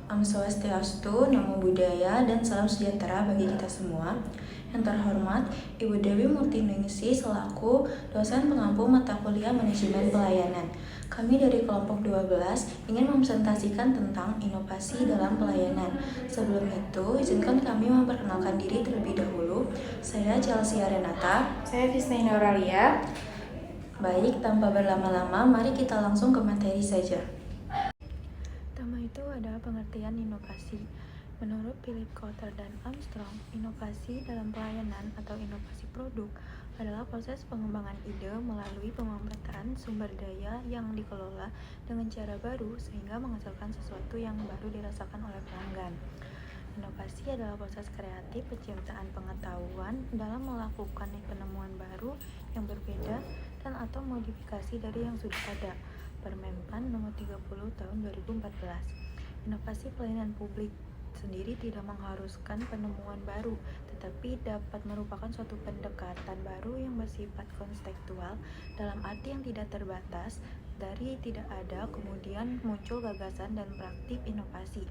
Om Swastiastu, Namo Buddhaya, dan salam sejahtera bagi kita semua. Yang terhormat, Ibu Dewi Murtiningsih selaku dosen pengampu mata kuliah Manajemen Pelayanan. Kami dari kelompok 12 ingin mempresentasikan tentang inovasi dalam pelayanan. Sebelum itu, izinkan kami memperkenalkan diri terlebih dahulu. Saya Chelsea Renata. Saya Fisnaina Auralia. Baik, tanpa berlama-lama, mari kita langsung ke materi saja. Pertama itu adalah pengertian inovasi. Menurut Philip Kotler dan Armstrong, inovasi dalam pelayanan atau inovasi produk adalah proses pengembangan ide melalui pemanfaatan sumber daya yang dikelola dengan cara baru sehingga menghasilkan sesuatu yang baru dirasakan oleh pelanggan. Inovasi adalah proses kreatif penciptaan pengetahuan dalam melakukan penemuan baru yang berbeda dan atau modifikasi dari yang sudah ada. Permenpan nomor 30 tahun 2014. Inovasi pelayanan publik sendiri tidak mengharuskan penemuan baru, tetapi dapat merupakan suatu pendekatan baru yang bersifat konstekstual dalam arti yang tidak terbatas dari tidak ada kemudian muncul gagasan dan praktik inovasi,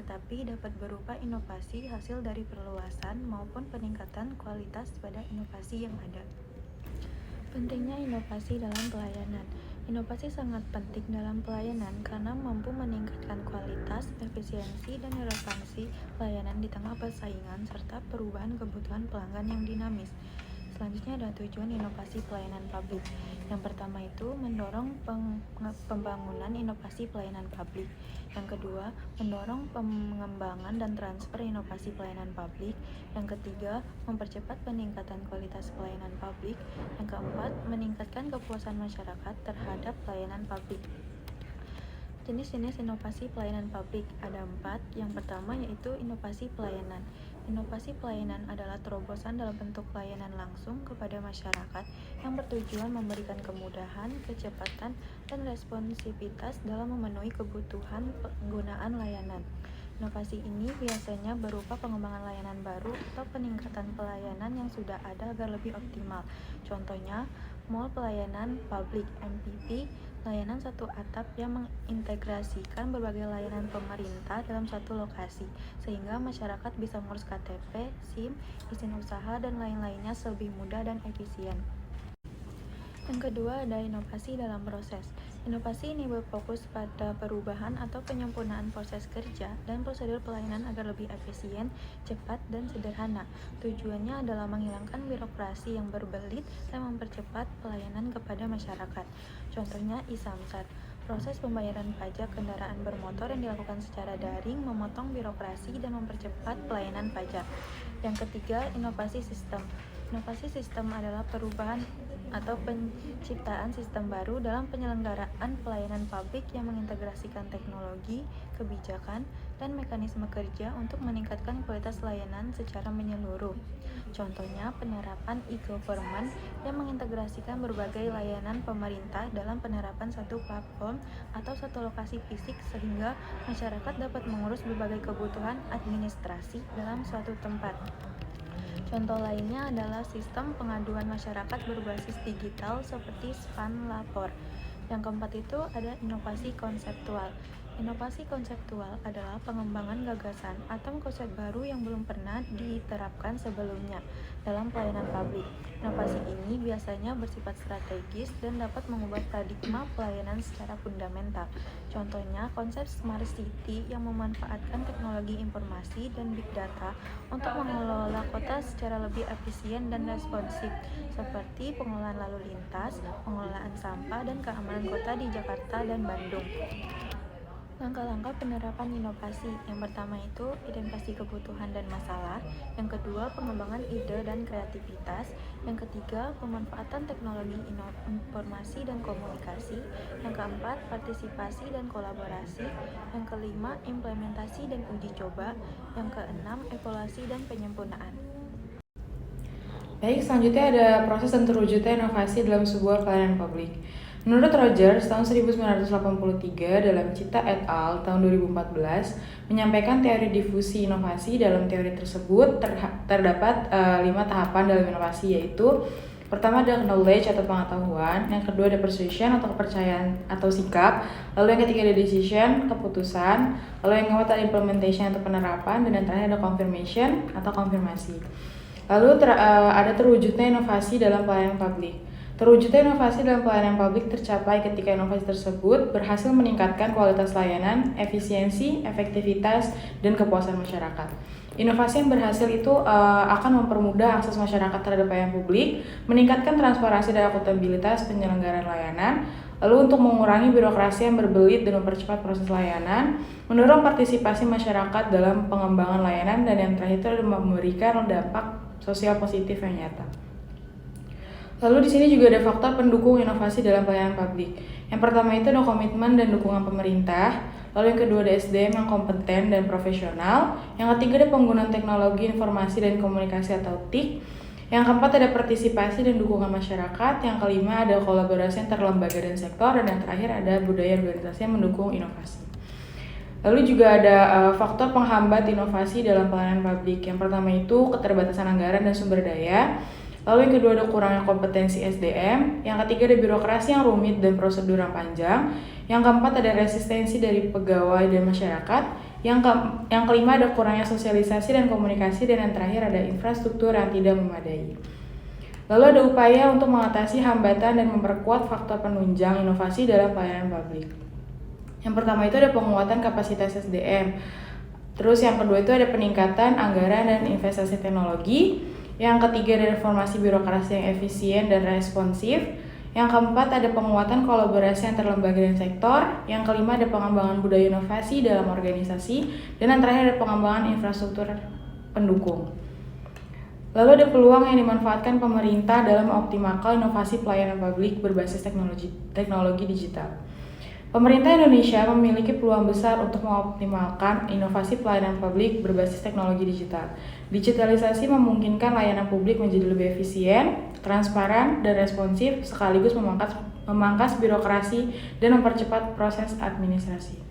tetapi dapat berupa inovasi hasil dari perluasan maupun peningkatan kualitas pada inovasi yang ada. Pentingnya inovasi dalam pelayanan. Inovasi sangat penting dalam pelayanan karena mampu meningkatkan kualitas, efisiensi, dan relevansi pelayanan di tengah persaingan serta perubahan kebutuhan pelanggan yang dinamis. Selanjutnya ada tujuan inovasi pelayanan publik. Yang pertama itu mendorong pembangunan inovasi pelayanan publik. Yang kedua, mendorong pengembangan dan transfer inovasi pelayanan publik. Yang ketiga, mempercepat peningkatan kualitas pelayanan publik. Yang keempat, meningkatkan kepuasan masyarakat terhadap pelayanan publik. Jenis-jenis inovasi pelayanan publik ada 4. Yang pertama yaitu inovasi pelayanan. Inovasi pelayanan adalah terobosan dalam bentuk pelayanan langsung kepada masyarakat yang bertujuan memberikan kemudahan, kecepatan, dan responsivitas dalam memenuhi kebutuhan penggunaan layanan. Inovasi ini biasanya berupa pengembangan layanan baru atau peningkatan pelayanan yang sudah ada agar lebih optimal. Contohnya, Mall Pelayanan Publik (MPP), layanan satu atap yang mengintegrasikan berbagai layanan pemerintah dalam satu lokasi, sehingga masyarakat bisa mengurus KTP, SIM, izin usaha, dan lain-lainnya lebih mudah dan efisien. Yang kedua ada inovasi dalam proses. Inovasi ini berfokus pada perubahan atau penyempurnaan proses kerja dan prosedur pelayanan agar lebih efisien, cepat, dan sederhana. Tujuannya adalah menghilangkan birokrasi yang berbelit dan mempercepat pelayanan kepada masyarakat. Contohnya e-Samsat. Proses pembayaran pajak kendaraan bermotor yang dilakukan secara daring memotong birokrasi dan mempercepat pelayanan pajak. Yang ketiga, inovasi sistem. Inovasi sistem adalah perubahan atau penciptaan sistem baru dalam penyelenggaraan pelayanan publik yang mengintegrasikan teknologi, kebijakan, dan mekanisme kerja untuk meningkatkan kualitas layanan secara menyeluruh. Contohnya, penerapan e-government yang mengintegrasikan berbagai layanan pemerintah dalam penerapan satu platform atau satu lokasi fisik sehingga masyarakat dapat mengurus berbagai kebutuhan administrasi dalam suatu tempat. Contoh lainnya adalah sistem pengaduan masyarakat berbasis digital seperti SPAN Lapor. Yang keempat itu ada inovasi konseptual. Inovasi konseptual adalah pengembangan gagasan atau konsep baru yang belum pernah diterapkan sebelumnya dalam pelayanan publik. Inovasi ini biasanya bersifat strategis dan dapat mengubah paradigma pelayanan secara fundamental. Contohnya, konsep Smart City yang memanfaatkan teknologi informasi dan big data untuk mengelola kota secara lebih efisien dan responsif, seperti pengelolaan lalu lintas, pengelolaan sampah, dan keamanan kota di Jakarta dan Bandung. Langkah-langkah penerapan inovasi. Yang pertama itu identifikasi kebutuhan dan masalah. Yang kedua, pengembangan ide dan kreativitas. Yang ketiga, pemanfaatan teknologi informasi dan komunikasi. Yang keempat, partisipasi dan kolaborasi. Yang kelima, implementasi dan uji coba. Yang keenam, evaluasi dan penyempurnaan. Baik, selanjutnya ada proses dan terwujudnya inovasi dalam sebuah pelayanan publik. Menurut Rogers, tahun 1983 dalam Cita et al. Tahun 2014 menyampaikan teori difusi inovasi. Dalam teori tersebut terdapat 5 tahapan dalam inovasi, yaitu Pertama ada knowledge atau pengetahuan, yang kedua ada persuasion atau kepercayaan atau sikap, lalu yang ketiga ada decision, keputusan, lalu yang keempat ada implementation atau penerapan, dan yang terakhir ada confirmation atau konfirmasi. Lalu ada terwujudnya inovasi dalam pelayanan publik. Terwujudnya inovasi dalam pelayanan publik tercapai ketika inovasi tersebut berhasil meningkatkan kualitas layanan, efisiensi, efektivitas, dan kepuasan masyarakat. Inovasi yang berhasil itu akan mempermudah akses masyarakat terhadap pelayanan publik, meningkatkan transparansi dan akuntabilitas penyelenggaraan layanan, lalu untuk mengurangi birokrasi yang berbelit dan mempercepat proses layanan, mendorong partisipasi masyarakat dalam pengembangan layanan, dan yang terakhir itu adalah memberikan dampak sosial positif yang nyata. Lalu di sini juga ada faktor pendukung inovasi dalam pelayanan publik. Yang pertama itu ada komitmen dan dukungan pemerintah. Lalu yang kedua ada SDM yang kompeten dan profesional. Yang ketiga ada penggunaan teknologi informasi dan komunikasi atau TIK. Yang keempat ada partisipasi dan dukungan masyarakat. Yang kelima ada kolaborasi antar lembaga dan sektor. Dan yang terakhir ada budaya organisasi yang mendukung inovasi. Lalu juga ada faktor penghambat inovasi dalam pelayanan publik. Yang pertama itu keterbatasan anggaran dan sumber daya. Lalu yang kedua ada kurangnya kompetensi SDM, yang ketiga ada birokrasi yang rumit dan prosedur yang panjang, yang keempat ada resistensi dari pegawai dan masyarakat, yang kelima ada kurangnya sosialisasi dan komunikasi, dan yang terakhir ada infrastruktur yang tidak memadai. Lalu ada upaya untuk mengatasi hambatan dan memperkuat faktor penunjang inovasi dalam pelayanan publik. Yang pertama itu ada penguatan kapasitas SDM, terus yang kedua itu ada peningkatan anggaran dan investasi teknologi. Yang ketiga ada reformasi birokrasi yang efisien dan responsif. Yang keempat ada penguatan kolaborasi antar lembaga dan sektor. Yang kelima ada pengembangan budaya inovasi dalam organisasi. Dan yang terakhir ada pengembangan infrastruktur pendukung. Lalu ada peluang yang dimanfaatkan pemerintah dalam mengoptimalkan inovasi pelayanan publik berbasis teknologi digital. Pemerintah Indonesia memiliki peluang besar untuk mengoptimalkan inovasi pelayanan publik berbasis teknologi digital. Digitalisasi memungkinkan layanan publik menjadi lebih efisien, transparan, dan responsif, sekaligus memangkas birokrasi dan mempercepat proses administrasi.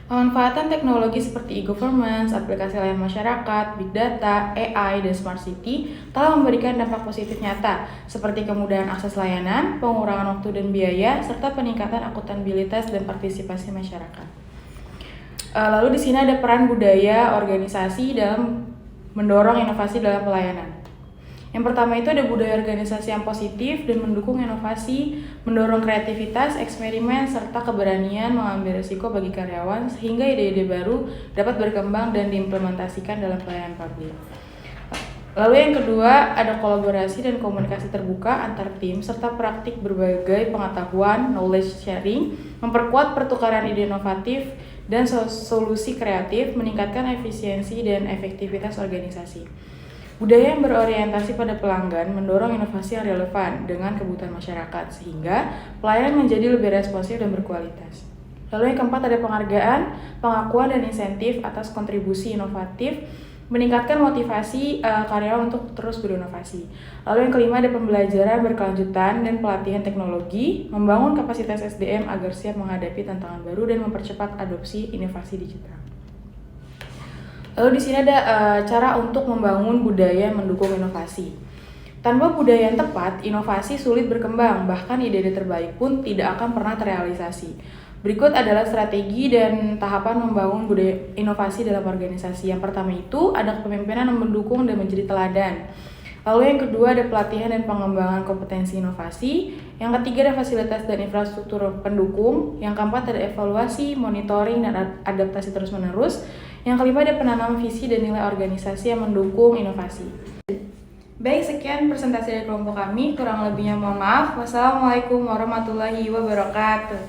Pemanfaatan teknologi seperti e-governance, aplikasi layanan masyarakat, big data, AI, dan smart city telah memberikan dampak positif nyata seperti kemudahan akses layanan, pengurangan waktu dan biaya, serta peningkatan akuntabilitas dan partisipasi masyarakat. Lalu di sini ada peran budaya organisasi dalam mendorong inovasi dalam pelayanan. Yang pertama itu ada budaya organisasi yang positif dan mendukung inovasi, mendorong kreativitas, eksperimen, serta keberanian mengambil risiko bagi karyawan sehingga ide-ide baru dapat berkembang dan diimplementasikan dalam pelayanan publik. Lalu yang kedua ada kolaborasi dan komunikasi terbuka antar tim serta praktik berbagai pengetahuan, knowledge sharing, memperkuat pertukaran ide inovatif dan solusi kreatif, meningkatkan efisiensi dan efektivitas organisasi. Budaya yang berorientasi pada pelanggan mendorong inovasi yang relevan dengan kebutuhan masyarakat sehingga pelayanan menjadi lebih responsif dan berkualitas. Lalu yang keempat ada penghargaan, pengakuan dan insentif atas kontribusi inovatif, meningkatkan motivasi karyawan untuk terus berinovasi. Lalu yang kelima ada pembelajaran berkelanjutan dan pelatihan teknologi, membangun kapasitas SDM agar siap menghadapi tantangan baru dan mempercepat adopsi inovasi digital. Lalu di sini ada cara untuk membangun budaya mendukung inovasi. Tanpa budaya yang tepat, inovasi sulit berkembang, bahkan ide-ide terbaik pun tidak akan pernah terrealisasi. Berikut adalah strategi dan tahapan membangun budaya inovasi dalam organisasi. Yang pertama itu ada kepemimpinan yang mendukung dan menjadi teladan. Lalu yang kedua ada pelatihan dan pengembangan kompetensi inovasi. Yang ketiga ada fasilitas dan infrastruktur pendukung. Yang keempat ada evaluasi, monitoring, dan adaptasi terus-menerus. Yang kelima ada penanaman visi dan nilai organisasi yang mendukung inovasi. Baik, sekian presentasi dari kelompok kami. Kurang lebihnya mohon maaf. Wassalamualaikum warahmatullahi wabarakatuh.